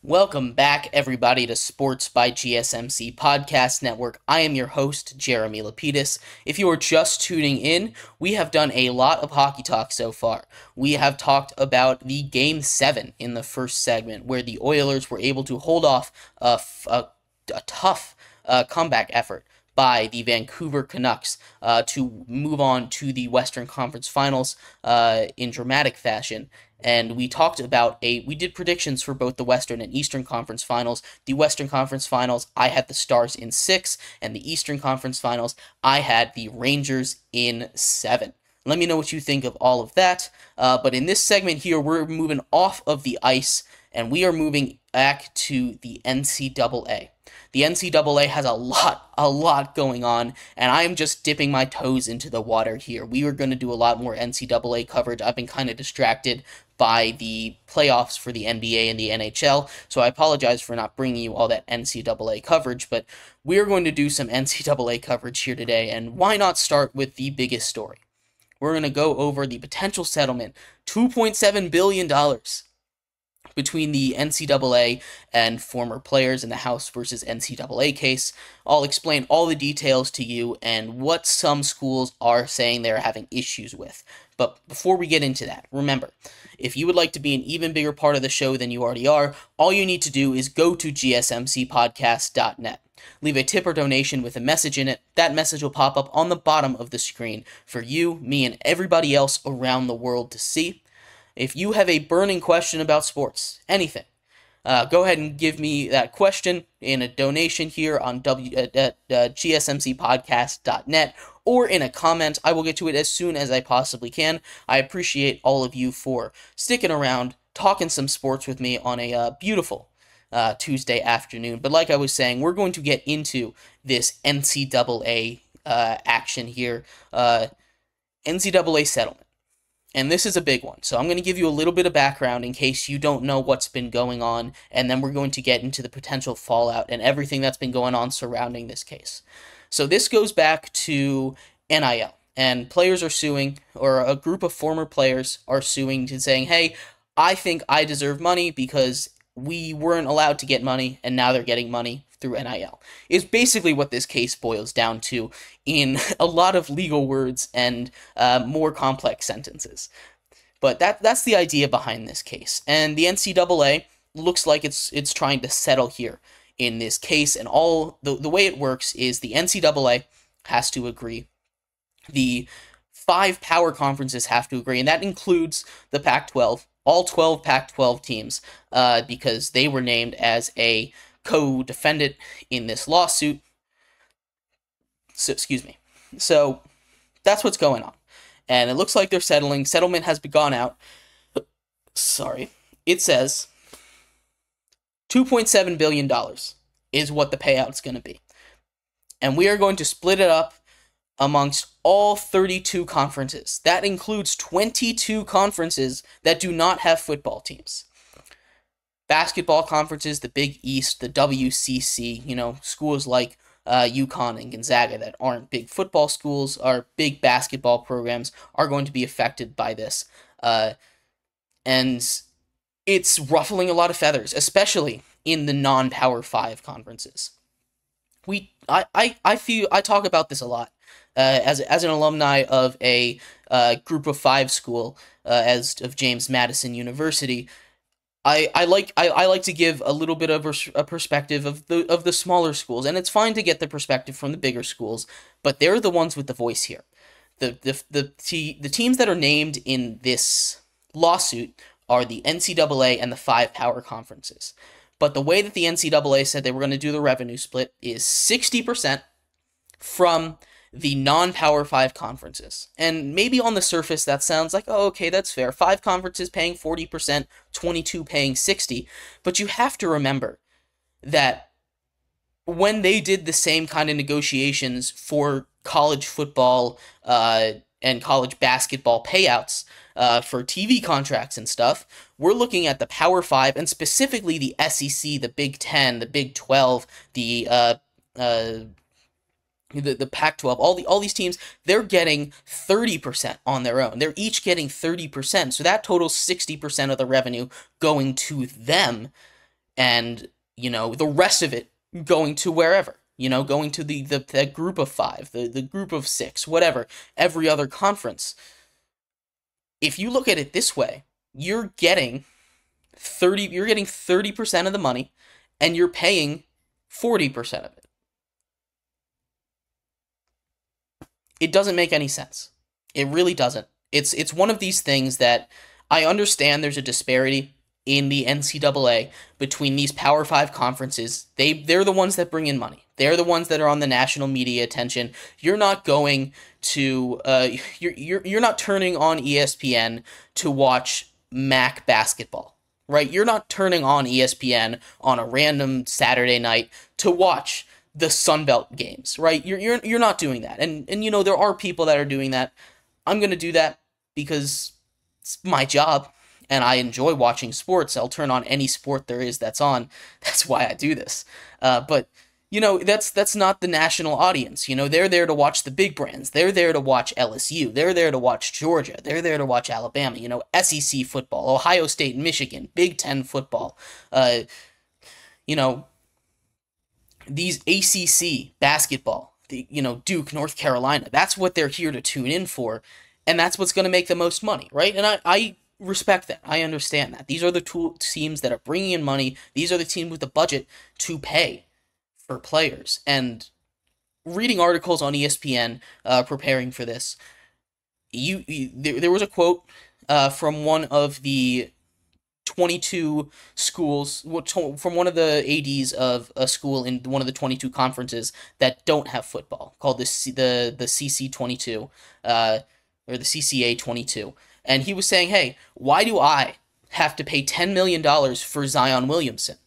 Welcome back, everybody, to Sports by GSMC Podcast Network. I am your host, Jeremy Lapidus. If you are just tuning in, we have done a lot of hockey talk so far. We have talked about the Game 7 in the first segment, where the Oilers were able to hold off a tough comeback effort by the Vancouver Canucks to move on to the Western Conference Finals in dramatic fashion. And we talked about we did predictions for both the Western and Eastern Conference Finals. The Western Conference Finals, I had the Stars in 6, and the Eastern Conference Finals, I had the Rangers in 7. Let me know what you think of all of that. But in this segment here, we're moving off of the ice, and we are moving back to the NCAA. The NCAA has a lot going on, and I'm just dipping my toes into the water here. We are going to do a lot more NCAA coverage. I've been kind of distracted by the playoffs for the NBA and the NHL, so I apologize for not bringing you all that NCAA coverage, but we're going to do some NCAA coverage here today, and why not start with the biggest story? We're going to go over the potential settlement, $2.7 billion between the NCAA and former players in the House versus NCAA case. I'll explain all the details to you and what some schools are saying they're having issues with. But before we get into that, remember, if you would like to be an even bigger part of the show than you already are, all you need to do is go to GSMCPodcast.net. Leave a tip or donation with a message in it. That message will pop up on the bottom of the screen for you, me, and everybody else around the world to see. If you have a burning question about sports, anything, go ahead and give me that question in a donation here on GSMCPodcast.net or in a comment. I will get to it as soon as I possibly can. I appreciate all of you for sticking around, talking some sports with me on a beautiful Tuesday afternoon. But like I was saying, we're going to get into this NCAA action here, NCAA settlement. And this is a big one, so I'm going to give you a little bit of background in case you don't know what's been going on, and then we're going to get into the potential fallout and everything that's been going on surrounding this case. So this goes back to NIL, and players are suing, or a group of former players are suing and saying, hey, I think I deserve money because we weren't allowed to get money, and now they're getting money through NIL. Is basically what this case boils down to in a lot of legal words and more complex sentences. But that's the idea behind this case. And the NCAA looks like it's trying to settle here in this case, and all the way it works is the NCAA has to agree. The 5 power conferences have to agree, and that includes the Pac-12, all 12 Pac-12 teams, because they were named as a co-defendant in this lawsuit. So that's what's going on. And it looks like they're settling. Settlement has gone out. Sorry. It says $2.7 billion is what the payout's going to be. And we are going to split it up amongst all 32 conferences. That includes 22 conferences that do not have football teams. Basketball conferences, the Big East, the WCC, schools like UConn and Gonzaga that aren't big football schools, are big basketball programs, are going to be affected by this. And it's ruffling a lot of feathers, especially in the non-Power 5 conferences. I talk about this a lot as an alumni of a Group of 5 school, of James Madison University. I like to give a little bit of a perspective of the smaller schools, and it's fine to get the perspective from the bigger schools, but they're the ones with the voice here. The teams that are named in this lawsuit are the NCAA and the 5 power conferences. But the way that the NCAA said they were going to do the revenue split is 60% from the non-Power 5 conferences. And maybe on the surface that sounds like, oh, okay, that's fair. 5 conferences paying 40%, 22 paying 60%. But you have to remember that when they did the same kind of negotiations for college football and college basketball payouts for TV contracts and stuff, we're looking at the Power 5 and specifically the SEC, the Big 10, the Big 12, the Pac-12, all these teams, they're getting 30% on their own. They're each getting 30%, so that totals 60% of the revenue going to them. and, the rest of it going to wherever, going to the group of 5, the group of 6, whatever, every other conference. If you look at it this way, you're getting 30% of the money, and you're paying 40% of it. It doesn't make any sense. It really doesn't. It's one of these things that I understand there's a disparity in the NCAA between these Power 5 conferences. They're the ones that bring in money. They're the ones that are on the national media attention. You're not going to you're not turning on ESPN to watch MAC basketball, right? You're not turning on ESPN on a random Saturday night to watch the Sunbelt games, right? You're not doing that. And there are people that are doing that. I'm going to do that because it's my job and I enjoy watching sports. I'll turn on any sport there is that's on. That's why I do this. But that's not the national audience. They're there to watch the big brands. They're there to watch LSU. They're there to watch Georgia. They're there to watch Alabama. SEC football, Ohio State, Michigan, Big Ten football. These ACC basketball. Duke, North Carolina. That's what they're here to tune in for, and that's what's going to make the most money, right? And I respect that. I understand that. These are the two teams that are bringing in money. These are the teams with the budget to pay for players. And reading articles on ESPN, preparing for this, there was a quote from one of the 22 schools, from one of the ADs of a school in one of the 22 conferences that don't have football, called the CC 22, or the CCA 22. And he was saying, hey, why do I have to pay $10 million for Zion Williamson?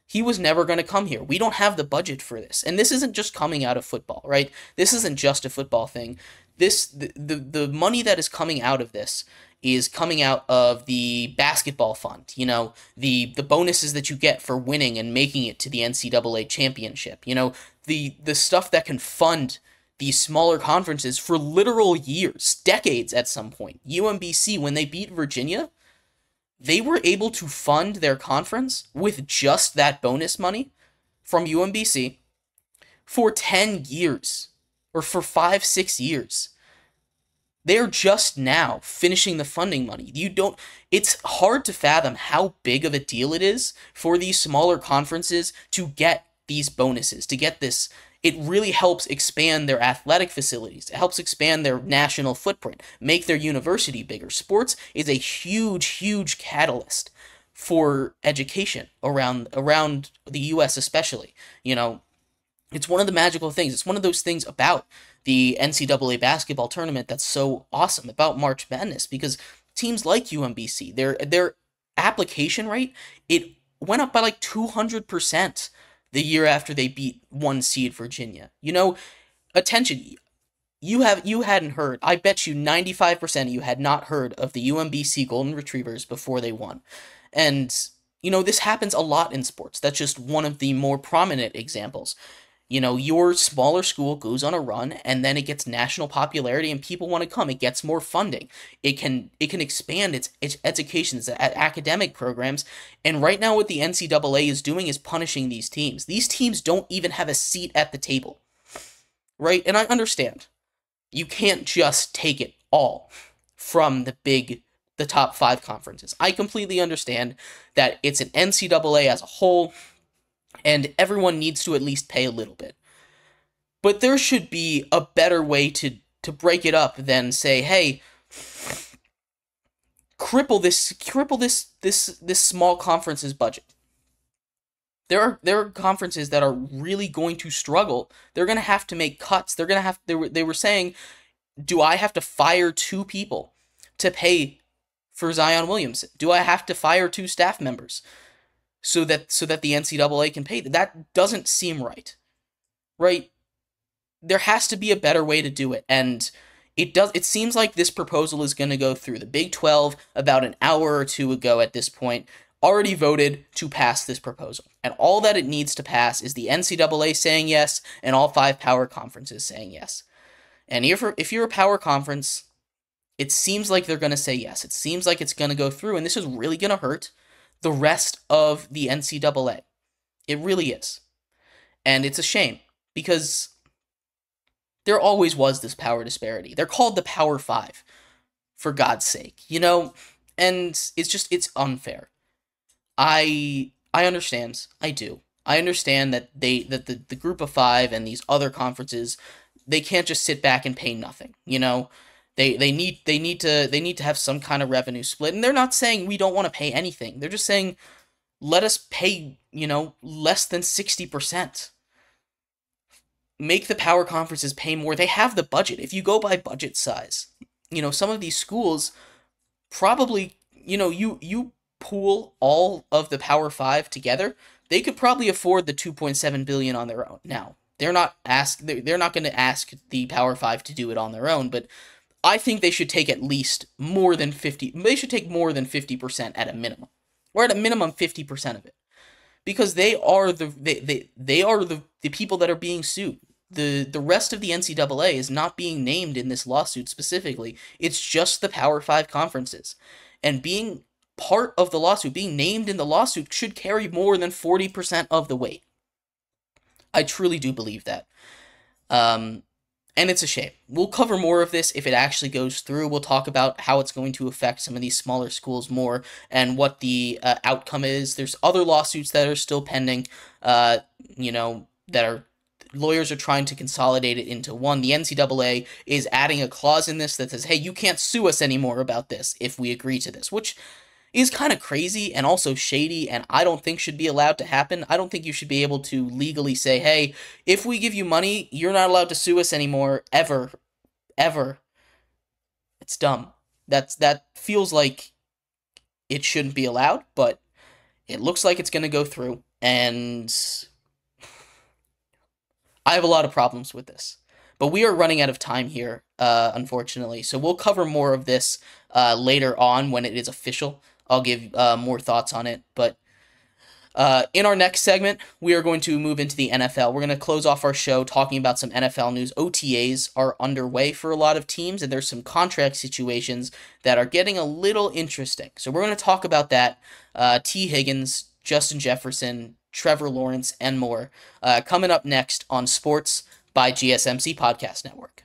He was never going to come here. We don't have the budget for this. And this isn't just coming out of football, right? This isn't just a football thing. The money that is coming out of this is coming out of the basketball fund, the bonuses that you get for winning and making it to the NCAA championship, the stuff that can fund these smaller conferences for literal years, decades at some point. UMBC, when they beat Virginia, they were able to fund their conference with just that bonus money from UMBC for 10 years, or for 5-6 years. They're just now finishing the funding money. It's hard to fathom how big of a deal it is for these smaller conferences to get these bonuses, to get this. It really helps expand their athletic facilities. It helps expand their national footprint, make their university bigger. Sports is a huge, huge catalyst for education around the U.S. especially. It's one of the magical things. It's one of those things about the NCAA basketball tournament that's so awesome about March Madness, because teams like UMBC, their application rate, it went up by like 200% the year after they beat 1 seed Virginia. Attention, you hadn't heard. I bet you 95% of you had not heard of the UMBC Golden Retrievers before they won. And this happens a lot in sports. That's just one of the more prominent examples. Your smaller school goes on a run, and then it gets national popularity, and people want to come. It gets more funding. It can expand its education, its academic programs. And right now, what the NCAA is doing is punishing these teams. These teams don't even have a seat at the table, right? And I understand you can't just take it all from the top 5 conferences. I completely understand that it's an NCAA as a whole, and everyone needs to at least pay a little bit. But there should be a better way to break it up than say, hey, cripple this small conference's budget. There are conferences that are really going to struggle. They're going to have to make cuts. They were saying, do I have to fire 2 people to pay for Zion Williamson? Do I have to fire 2 staff members so that the NCAA can pay? That doesn't seem right. Right? There has to be a better way to do it, and it seems like this proposal is going to go through. The Big 12, about an hour or 2 ago at this point, already voted to pass this proposal. And all that it needs to pass is the NCAA saying yes, and all 5 power conferences saying yes. And if you're a power conference, it seems like they're going to say yes. It seems like it's going to go through, and this is really going to hurt the rest of the NCAA. It really is. And it's a shame because there always was this power disparity. They're called the Power Five, for God's sake, and it's unfair. I understand. I do. I understand that the group of five and these other conferences, they can't just sit back and pay nothing. They need to have some kind of revenue split. And they're not saying we don't want to pay anything. They're just saying let us pay, less than 60%. Make the power conferences pay more. They have the budget. If you go by budget size, some of these schools probably, you pool all of the Power 5 together, they could probably afford the 2.7 billion on their own. Now, they're not going to ask the Power 5 to do it on their own, but I think they should take at least more than 50. They should take more than 50% at a minimum, or at a minimum 50% of it, because they are the people that are being sued. The rest of the NCAA is not being named in this lawsuit specifically. It's just the Power 5 conferences. And being part of the lawsuit, being named in the lawsuit, should carry more than 40% of the weight. I truly do believe that. And it's a shame. We'll cover more of this if it actually goes through. We'll talk about how it's going to affect some of these smaller schools more and what the outcome is. There's other lawsuits that are still pending, that are lawyers are trying to consolidate it into one. The NCAA is adding a clause in this that says, hey, you can't sue us anymore about this if we agree to this, which is kind of crazy and also shady, and I don't think should be allowed to happen. I don't think you should be able to legally say, hey, if we give you money, you're not allowed to sue us anymore, ever. It's dumb. That feels like it shouldn't be allowed, but it looks like it's going to go through, and I have a lot of problems with this. But we are running out of time here, unfortunately, so we'll cover more of this later on when it is official. I'll give more thoughts on it, but in our next segment, we are going to move into the NFL. We're going to close off our show talking about some NFL news. OTAs are underway for a lot of teams, and there's some contract situations that are getting a little interesting. So we're going to talk about that. T. Higgins, Justin Jefferson, Trevor Lawrence, and more coming up next on Sports by GSMC Podcast Network.